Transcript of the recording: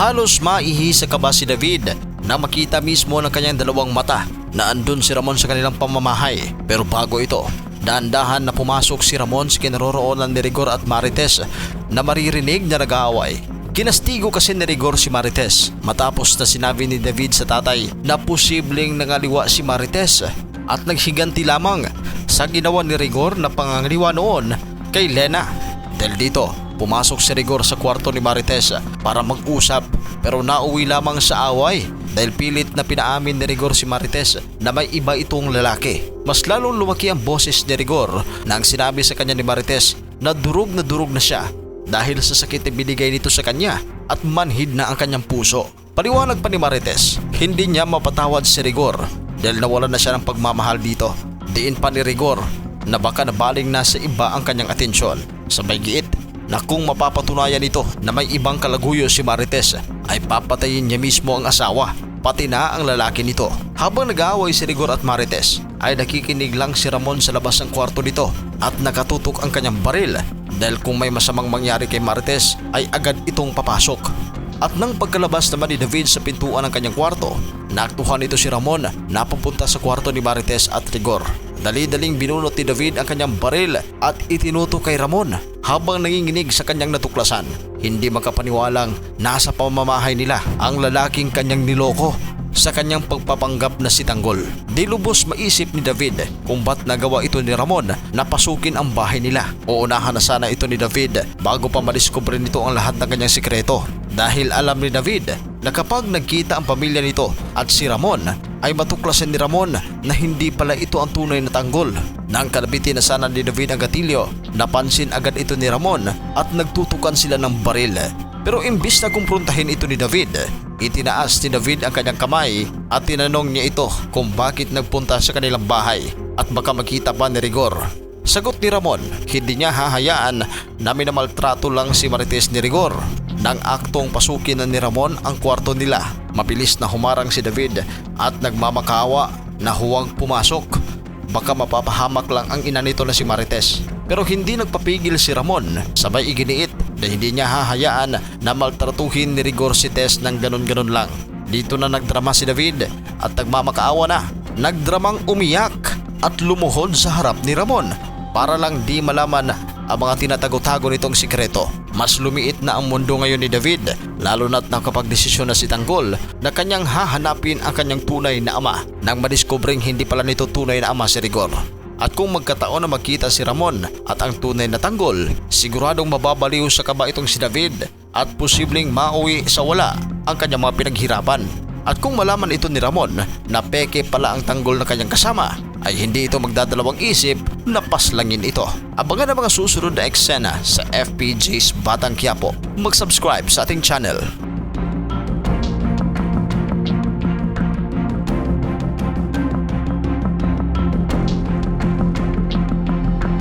Halos maihi sa kaba si David na makita mismo ng kanyang dalawang mata na andun si Ramon sa kanilang pamamahay. Pero bago ito, dahan-dahan na pumasok si Ramon sa kinaroroonan ni Rigor at Marites na maririnig na nag-aaway. Kinastigo kasi ni Rigor si Marites matapos na sinabi ni David sa tatay na posibleng nangaliwa si Marites at naghiganti lamang sa ginawa ni Rigor na pangangaliwa noon kay Lena. Dahil dito, pumasok si Rigor sa kwarto ni Marites para mag-usap pero nauwi lamang sa away dahil pilit na pinaamin ni Rigor si Marites na may iba itong lalaki. Mas lalong lumaki ang boses ni Rigor nang sinabi sa kanya ni Marites na durog na siya dahil sa sakit na binigay nito sa kanya at manhid na ang kanyang puso. Paliwanag pa ni Marites, hindi niya mapatawad si Rigor dahil nawalan na siya ng pagmamahal dito. Diin pa ni Rigor na baka nabaling na sa iba ang kanyang atensyon. Sabay giit na kung mapapatunayan nito na may ibang kalaguyo si Marites ay papatayin niya mismo ang asawa, pati na ang lalaki nito. Habang nag-aaway si Rigor at Marites ay nakikinig lang si Ramon sa labas ng kwarto nito at nakatutok ang kanyang baril dahil kung may masamang mangyari kay Marites ay agad itong papasok. At nang pagkalabas naman ni David sa pintuan ng kanyang kwarto, naaktuhan nito si Ramon na papunta sa kwarto ni Marites at Rigor. Dali-daling binunot ni David ang kanyang baril at itinuto kay Ramon habang nanginginig sa kanyang natuklasan. Hindi makapaniwalang nasa pamamahay nila ang lalaking kanyang niloko sa kanyang pagpapanggap na si Tanggol. Di lubos maisip ni David kung ba't nagawa ito ni Ramon na pasukin ang bahay nila. Uunahan na sana ito ni David bago pa madiskubre nito ang lahat ng kanyang sikreto. Dahil alam ni David na kapag nagkita ang pamilya nito at si Ramon ay matuklasan ni Ramon na hindi pala ito ang tunay na Tanggol. Nang kalabitin na sana ni David ang gatilyo, napansin agad ito ni Ramon at nagtutukan sila ng baril. Pero imbis na kumprontahin ito ni David, itinaas ni David ang kanyang kamay at tinanong niya ito kung bakit nagpunta sa kanilang bahay at baka makita pa ni Rigor. Sagot ni Ramon, hindi niya hahayaan na minamaltrato lang si Marites ni Rigor. Nang aktong pasukin na ni Ramon ang kwarto nila, mabilis na humarang si David at nagmamakawa na huwag pumasok. Baka mapapahamak lang ang ina nito na si Marites. Pero hindi nagpapigil si Ramon, sabay iginiit na hindi niya hahayaan na maltratuhin ni Rigor si Tess ng ganon-ganon lang. Dito na nagdrama si David at nagmamakaawa na. Nagdramang umiyak at lumuhod sa harap ni Ramon para lang di malaman ang mga tinatago-tago nitong sikreto. Mas lumiit na ang mundo ngayon ni David, lalo na't nakapagdesisyon na si Tanggol na kanyang hahanapin ang kanyang tunay na ama nang madiskobring hindi pala nito tunay na ama si Rigor. At kung magkataon na magkita si Ramon at ang tunay na Tanggol, siguradong mababaliw sa kaba itong si David at posibleng mauwi sa wala ang kanyang mga pinaghirapan. At kung malaman ito ni Ramon na peke pala ang Tanggol na kanyang kasama, ay hindi ito magdadalawang isip na paslangin ito. Abangan ang mga susunod na eksena sa FPJ's Batang Quiapo. Mag-subscribe sa ating channel.